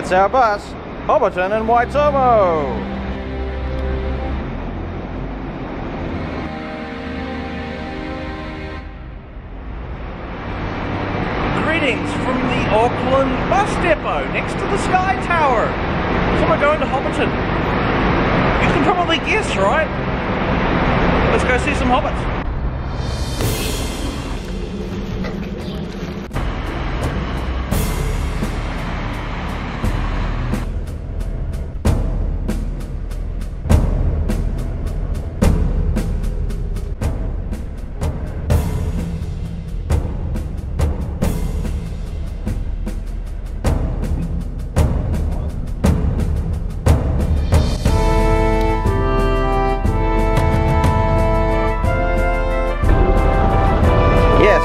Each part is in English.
That's our bus, Hobbiton and Waitomo. Greetings from the Auckland bus depot next to the Sky Tower. So we're going to Hobbiton. You can probably guess, right? Let's go see some hobbits.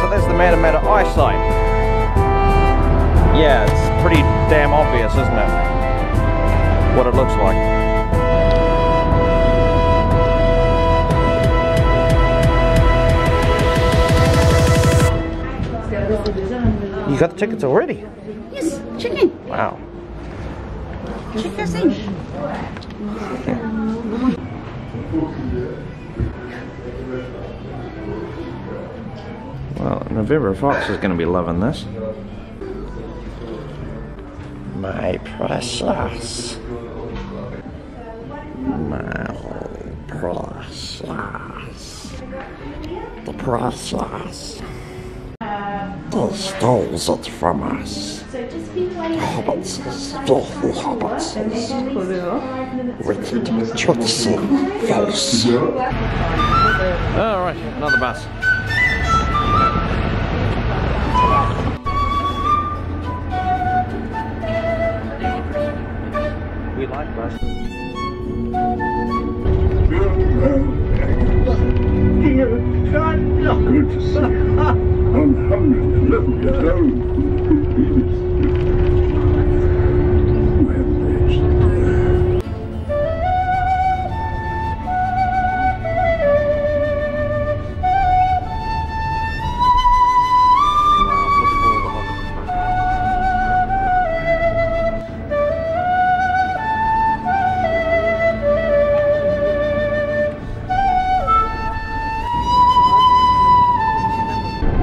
So there's the Matamata eyesight. Yeah, it's pretty damn obvious, isn't it? What it looks like. You got the tickets already? Yes, check in. Wow. Check us in. Well, November Fox is going to be loving this. My precious. My precious. The precious. They stole it from us. Hobbits, filthy hobbits. Wicked, tricksy, false. Alright, another bus. We like buses. Good to see you. I'm 111 years old.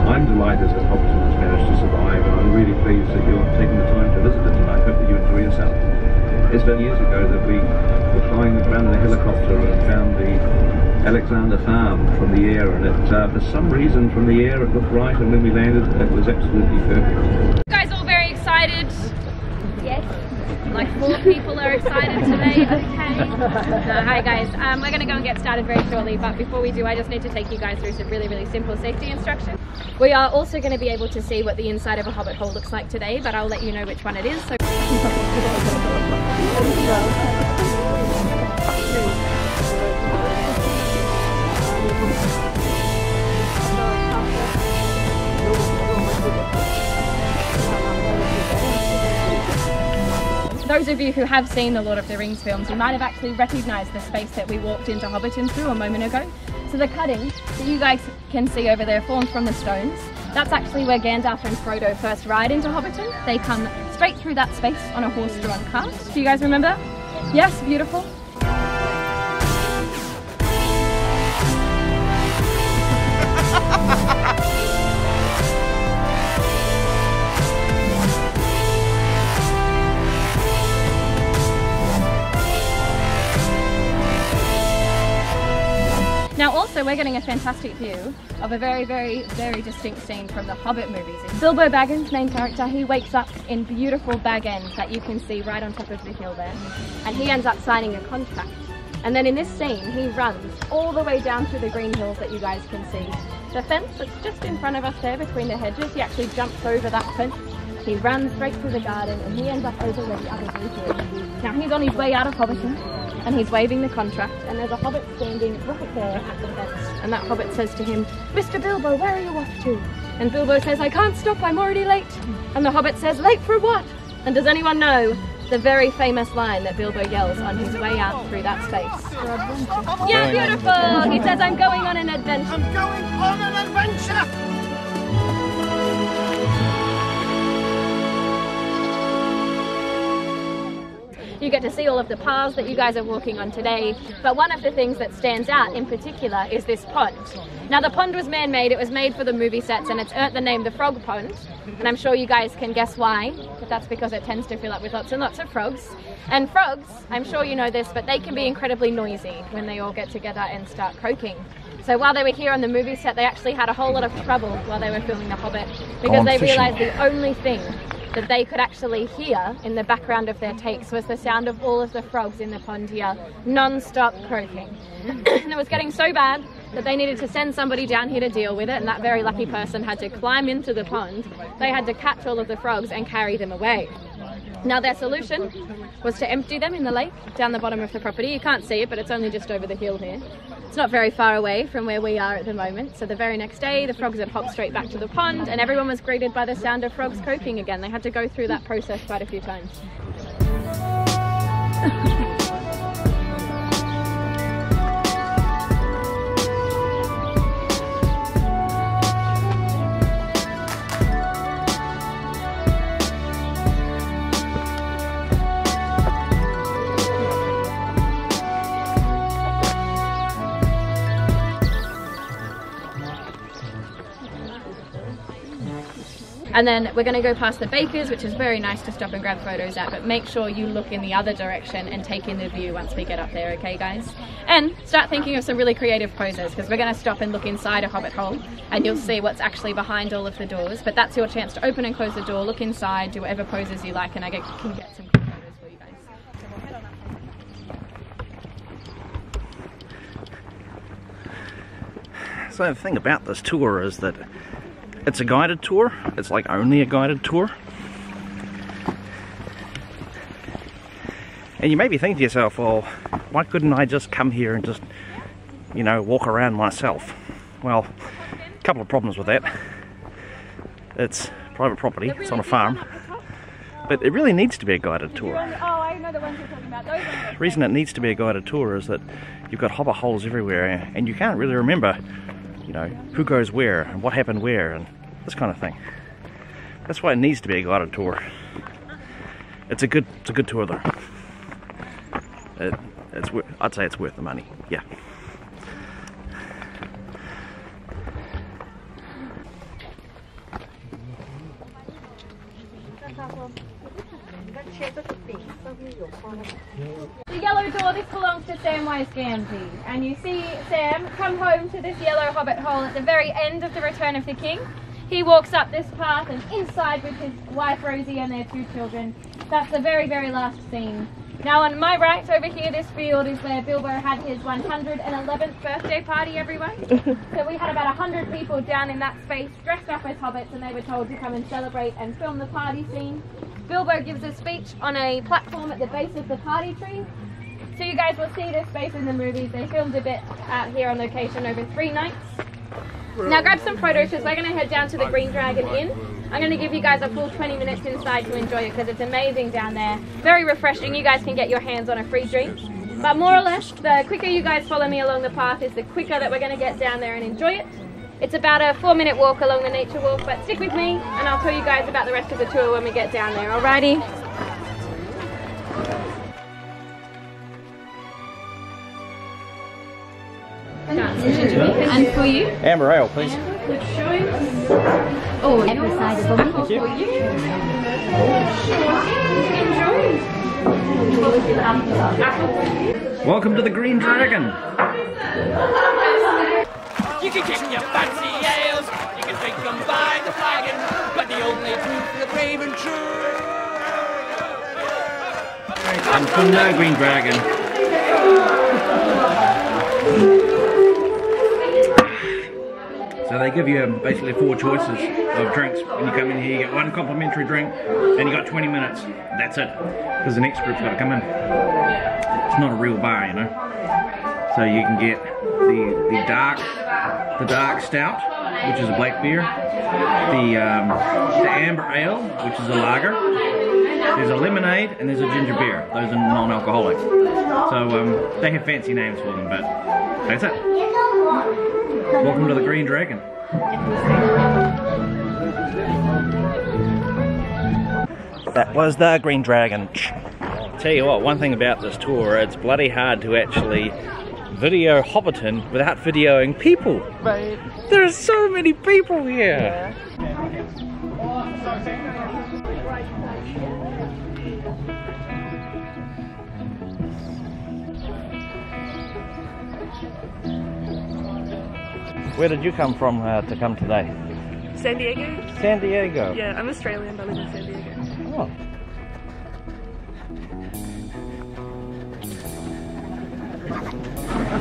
I'm delighted that Hobbiton has managed to survive, and I'm really pleased that you're taking the time to visit it, and I hope that you enjoy yourself. It's been years ago that we were flying around in a helicopter and found the Alexander farm from the air, and it, for some reason from the air it looked right, and when we landed it was absolutely perfect. You guys all very excited? Yes. Like 4 people are excited today, okay. Hi guys, we're going to go and get started very shortly, but before we do I just need to take you guys through some really simple safety instructions. We are also going to be able to see what the inside of a hobbit hole looks like today, but I'll let you know which one it is. So those of you who have seen the Lord of the Rings films, you might have actually recognised the space that we walked into Hobbiton through a moment ago. So the cutting that you guys can see over there formed from the stones, that's actually where Gandalf and Frodo first ride into Hobbiton. They come straight through that space on a horse-drawn cart. Do you guys remember? Yes, beautiful. Now also we're getting a fantastic view of a very distinct scene from the Hobbit movies. Bilbo Baggins, main character, he wakes up in beautiful Bag End that you can see right on top of the hill there, and he ends up signing a contract. And then in this scene he runs all the way down through the green hills that you guys can see. The fence that's just in front of us there between the hedges, he actually jumps over that fence. He runs straight through the garden and he ends up over where the other group is. Now he's on his way out of Hobbiton and he's waving the contract, and there's a hobbit standing right there at the fence, and that hobbit says to him, "Mr. Bilbo, where are you off to?" And Bilbo says, "I can't stop, I'm already late." And the hobbit says, "Late for what?" And does anyone know the very famous line that Bilbo yells on his way out through that space? Yeah, beautiful! He says, "I'm going on an adventure." I'm going on an adventure! You get to see all of the paths that you guys are walking on today. But one of the things that stands out in particular is this pond. Now the pond was man-made, it was made for the movie sets, and it's earned the name the Frog Pond. And I'm sure you guys can guess why, but that's because it tends to fill up with lots and lots of frogs. And frogs, I'm sure you know this, but they can be incredibly noisy when they all get together and start croaking. So while they were here on the movie set, they actually had a whole lot of trouble while they were filming The Hobbit, because they realised the only thing that they could actually hear in the background of their takes was the sound of all of the frogs in the pond here, non-stop croaking. And it was getting so bad that they needed to send somebody down here to deal with it, and that very lucky person had to climb into the pond. They had to catch all of the frogs and carry them away. Now their solution was to empty them in the lake down the bottom of the property. You can't see it, but it's only just over the hill here. It's not very far away from where we are at the moment. So the very next day, the frogs had hopped straight back to the pond, and everyone was greeted by the sound of frogs croaking again. They had to go through that process quite a few times. And then we're going to go past the bakers, which is very nice to stop and grab photos at, but make sure you look in the other direction and take in the view once we get up there, okay guys? And start thinking of some really creative poses, because we're going to stop and look inside a hobbit hole and you'll see what's actually behind all of the doors. But that's your chance to open and close the door, look inside, do whatever poses you like, and I can get some cool photos for you guys. So we'll head on up. So the thing about this tour is that it's a guided tour. It's like only a guided tour. And you may be thinking to yourself, well, why couldn't I just come here and just, you know, walk around myself? Well, a couple of problems with that. It's private property, it's on a farm. But it really needs to be a guided tour. Oh, I know the ones you're talking about. Those ones. The reason it needs to be a guided tour is that you've got hobbit holes everywhere and you can't really remember, you know, who goes where and what happened where and this kind of thing. That's why it needs to be a guided tour. It's a good tour though. I'd say it's worth the money. Yeah. The yellow door, this belongs to Samwise Gamgee, and you see Sam come home to this yellow hobbit hole at the very end of The Return of the King. He walks up this path and inside with his wife Rosie and their 2 children. That's the very, very last scene. Now on my right over here, this field is where Bilbo had his 111th birthday party, everyone. So we had about 100 people down in that space dressed up as hobbits, and they were told to come and celebrate and film the party scene. Bilbo gives a speech on a platform at the base of the party tree. So you guys will see this space in the movies. They filmed a bit out here on location over 3 nights. Now grab some photos because we're going to head down to the Green Dragon Inn. I'm going to give you guys a full 20 minutes inside to enjoy it because it's amazing down there. Very refreshing. You guys can get your hands on a free drink. But more or less, the quicker you guys follow me along the path is the quicker that we're going to get down there and enjoy it. It's about a 4-minute walk along the nature walk, but stick with me and I'll tell you guys about the rest of the tour when we get down there, alrighty? And for you? Amber ale, please. Oh, apple cider for me. Thank you. Welcome to the Green Dragon. You can kick your fancy ales, you can drink them by the flagon, but the only truth for the brave and true. I'm from the Green Dragon. So they give you basically 4 choices of drinks. When you come in here, you get 1 complimentary drink, and you got 20 minutes. That's it. Because the next group's got to come in. It's not a real bar, you know. So you can get the dark stout, which is a black beer. The amber ale, which is a lager. There's a lemonade and there's a ginger beer. Those are non-alcoholic. So they have fancy names for them, but that's it. Welcome to the Green Dragon. That was the Green Dragon. tell you what, one thing about this tour, it's bloody hard to actually video Hobbiton without videoing people. Right. There are so many people here. Yeah. Where did you come from to come today? San Diego? San Diego. Yeah, I'm Australian, but I live in San Diego. Oh.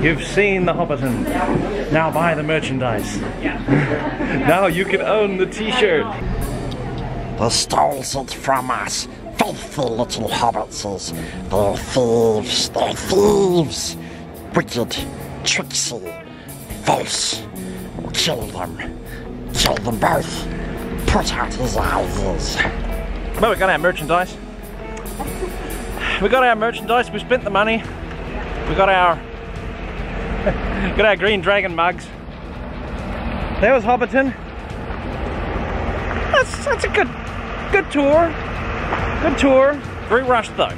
You've seen the Hobbiton. Now buy the merchandise. Now you can own the t-shirt. They stole it from us. Faithful little hobbitses. They're thieves. They're thieves. Wicked, tricksy, false. Kill them. Kill them both. Put out his eyes. Well, we got our merchandise. We got our merchandise. We spent the money. We got our green dragon mugs. That was Hobbiton. That's a good tour. Good tour. Very rushed though.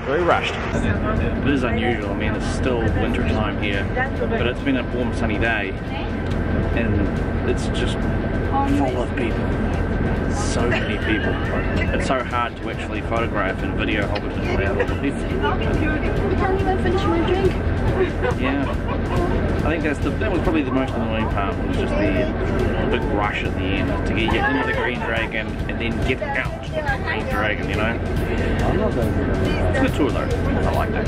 Very rushed. It is unusual. I mean, it's still winter time here, but it's been a warm, sunny day, and it's just full of people. So many people. It's so hard to actually photograph and video Hobbiton without all the people. We can't even finish my drink. Yeah. I think that was probably the most annoying part, was just the big rush at the end to get you into the Green Dragon and then get out of the Green Dragon, you know? It's a good tour though. I like that.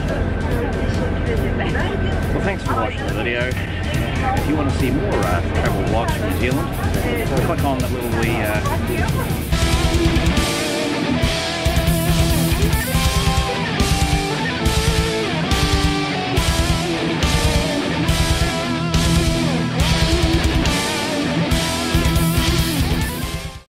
Well, thanks for watching the video. If you want to see more travel vlogs from New Zealand, click on that little